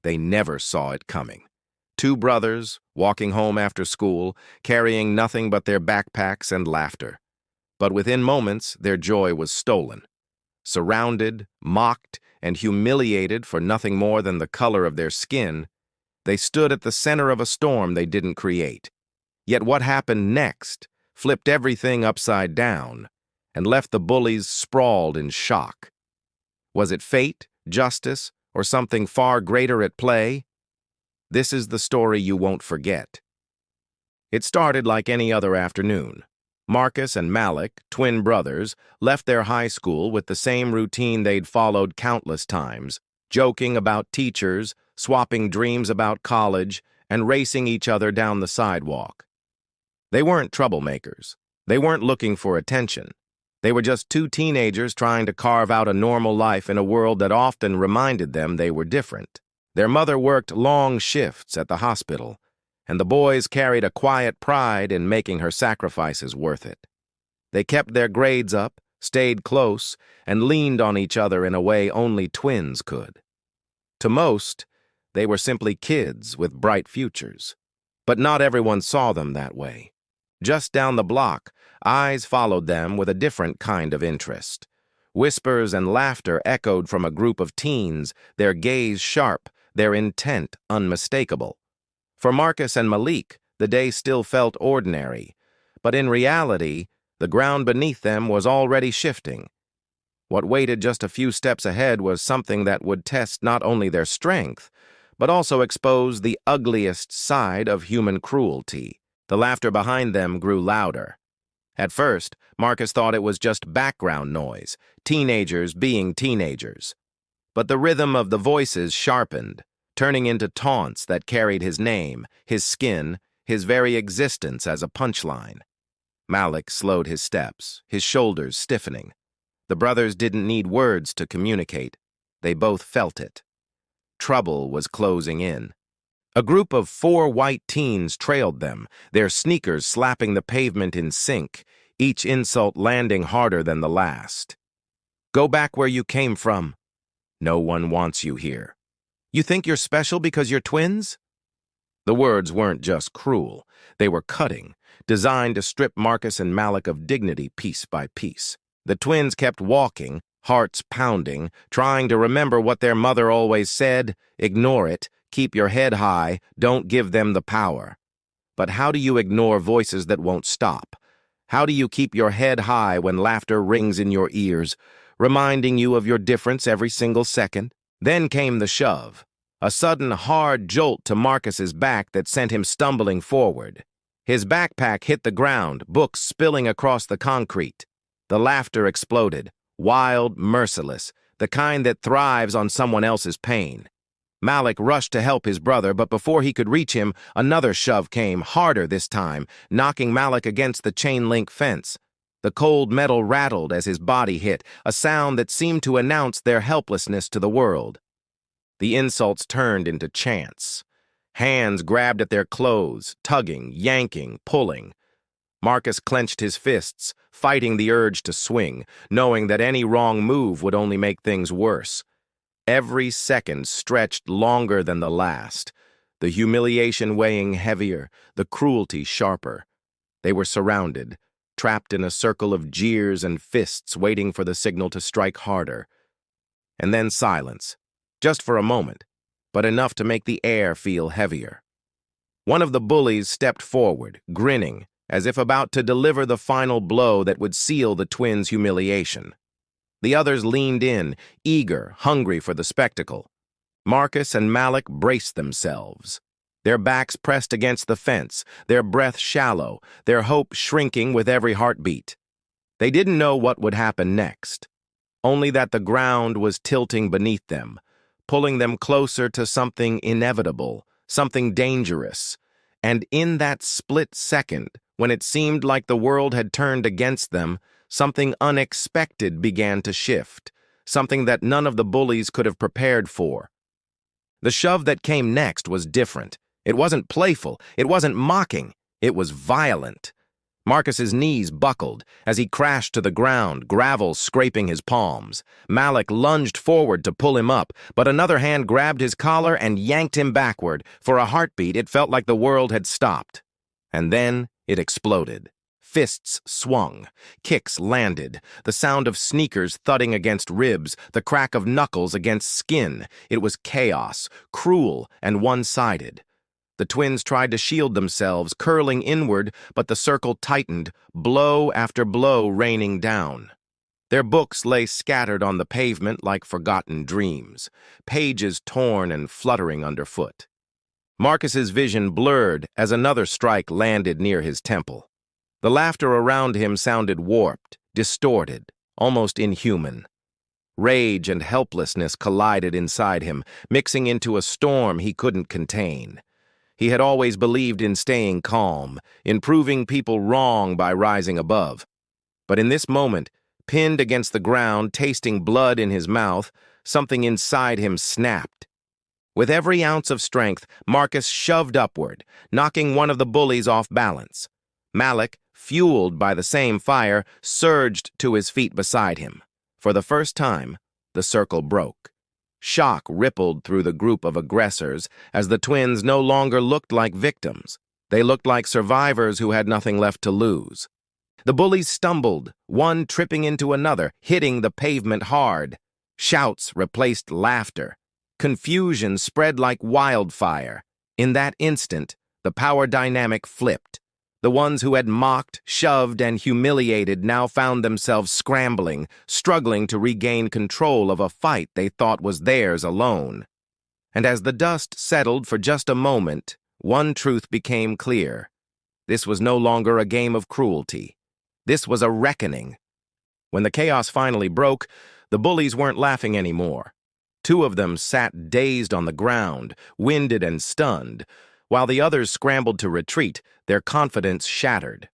They never saw it coming. Two brothers, walking home after school, carrying nothing but their backpacks and laughter. But within moments, their joy was stolen. Surrounded, mocked, and humiliated for nothing more than the color of their skin, they stood at the center of a storm they didn't create. Yet what happened next flipped everything upside down and left the bullies sprawled in shock. Was it fate, justice, or something far greater at play? This is the story you won't forget. It started like any other afternoon. Marcus and Malik, twin brothers, left their high school with the same routine they'd followed countless times, joking about teachers, swapping dreams about college, and racing each other down the sidewalk. They weren't troublemakers. They weren't looking for attention. They were just two teenagers trying to carve out a normal life in a world that often reminded them they were different. Their mother worked long shifts at the hospital, and the boys carried a quiet pride in making her sacrifices worth it. They kept their grades up, stayed close, and leaned on each other in a way only twins could. To most, they were simply kids with bright futures. But not everyone saw them that way. Just down the block, eyes followed them with a different kind of interest. Whispers and laughter echoed from a group of teens, their gaze sharp, their intent unmistakable. For Marcus and Malik, the day still felt ordinary, but in reality, the ground beneath them was already shifting. What waited just a few steps ahead was something that would test not only their strength, but also expose the ugliest side of human cruelty. The laughter behind them grew louder. At first, Marcus thought it was just background noise, teenagers being teenagers. But the rhythm of the voices sharpened, turning into taunts that carried his name, his skin, his very existence as a punchline. Malik slowed his steps, his shoulders stiffening. The brothers didn't need words to communicate. They both felt it. Trouble was closing in. A group of 4 white teens trailed them, their sneakers slapping the pavement in sync, each insult landing harder than the last. Go back where you came from. No one wants you here. You think you're special because you're twins? The words weren't just cruel. They were cutting, designed to strip Marcus and Malik of dignity piece by piece. The twins kept walking, hearts pounding, trying to remember what their mother always said: ignore it, keep your head high, don't give them the power. But how do you ignore voices that won't stop? How do you keep your head high when laughter rings in your ears, reminding you of your difference every single second? Then came the shove, a sudden hard jolt to Marcus's back that sent him stumbling forward. His backpack hit the ground, books spilling across the concrete. The laughter exploded, wild, merciless, the kind that thrives on someone else's pain. Malik rushed to help his brother, but before he could reach him, another shove came, harder this time, knocking Malik against the chain-link fence. The cold metal rattled as his body hit, a sound that seemed to announce their helplessness to the world. The insults turned into chants. Hands grabbed at their clothes, tugging, yanking, pulling. Marcus clenched his fists, fighting the urge to swing, knowing that any wrong move would only make things worse. Every second stretched longer than the last, the humiliation weighing heavier, the cruelty sharper. They were surrounded, trapped in a circle of jeers and fists waiting for the signal to strike harder. And then silence, just for a moment, but enough to make the air feel heavier. One of the bullies stepped forward, grinning, as if about to deliver the final blow that would seal the twins' humiliation. The others leaned in, eager, hungry for the spectacle. Marcus and Malik braced themselves, their backs pressed against the fence, their breath shallow, their hope shrinking with every heartbeat. They didn't know what would happen next, only that the ground was tilting beneath them, pulling them closer to something inevitable, something dangerous. And in that split second, when it seemed like the world had turned against them, something unexpected began to shift, something that none of the bullies could have prepared for. The shove that came next was different. It wasn't playful, it wasn't mocking, it was violent. Marcus's knees buckled as he crashed to the ground, gravel scraping his palms. Malik lunged forward to pull him up, but another hand grabbed his collar and yanked him backward. For a heartbeat, it felt like the world had stopped. And then it exploded. Fists swung, kicks landed, the sound of sneakers thudding against ribs, the crack of knuckles against skin. It was chaos, cruel and one-sided. The twins tried to shield themselves, curling inward, but the circle tightened, blow after blow raining down. Their books lay scattered on the pavement like forgotten dreams, pages torn and fluttering underfoot. Marcus's vision blurred as another strike landed near his temple. The laughter around him sounded warped, distorted, almost inhuman. Rage and helplessness collided inside him, mixing into a storm he couldn't contain. He had always believed in staying calm, in proving people wrong by rising above. But in this moment, pinned against the ground, tasting blood in his mouth, something inside him snapped. With every ounce of strength, Marcus shoved upward, knocking one of the bullies off balance. Malik, fueled by the same fire, surged to his feet beside him. For the first time, the circle broke. Shock rippled through the group of aggressors as the twins no longer looked like victims. They looked like survivors who had nothing left to lose. The bullies stumbled, one tripping into another, hitting the pavement hard. Shouts replaced laughter. Confusion spread like wildfire. In that instant, the power dynamic flipped. The ones who had mocked, shoved, and humiliated now found themselves scrambling, struggling to regain control of a fight they thought was theirs alone. And as the dust settled for just a moment, one truth became clear. This was no longer a game of cruelty. This was a reckoning. When the chaos finally broke, the bullies weren't laughing anymore. Two of them sat dazed on the ground, winded and stunned, while the others scrambled to retreat, their confidence shattered.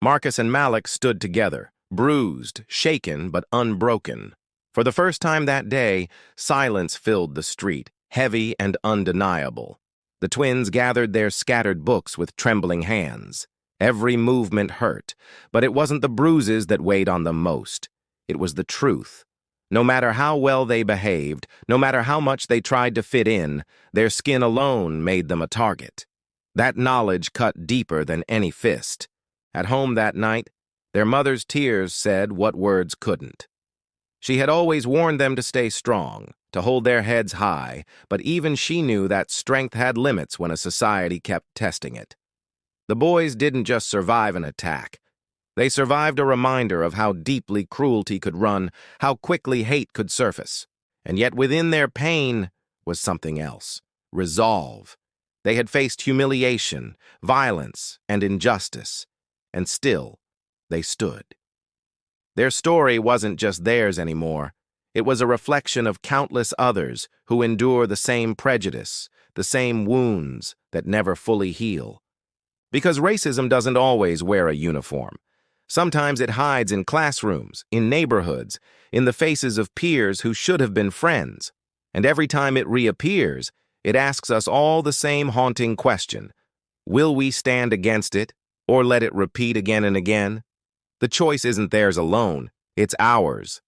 Marcus and Malik stood together, bruised, shaken, but unbroken. For the first time that day, silence filled the street, heavy and undeniable. The twins gathered their scattered books with trembling hands. Every movement hurt, but it wasn't the bruises that weighed on them most. It was the truth. No matter how well they behaved, no matter how much they tried to fit in, their skin alone made them a target. That knowledge cut deeper than any fist. At home that night, their mother's tears said what words couldn't. She had always warned them to stay strong, to hold their heads high, but even she knew that strength had limits when a society kept testing it. The boys didn't just survive an attack. They survived a reminder of how deeply cruelty could run, how quickly hate could surface. And yet within their pain was something else. Resolve. They had faced humiliation, violence, and injustice. And still, they stood. Their story wasn't just theirs anymore. It was a reflection of countless others who endure the same prejudice, the same wounds that never fully heal. Because racism doesn't always wear a uniform. Sometimes it hides in classrooms, in neighborhoods, in the faces of peers who should have been friends. And every time it reappears, it asks us all the same haunting question. Will we stand against it, or let it repeat again and again? The choice isn't theirs alone, it's ours.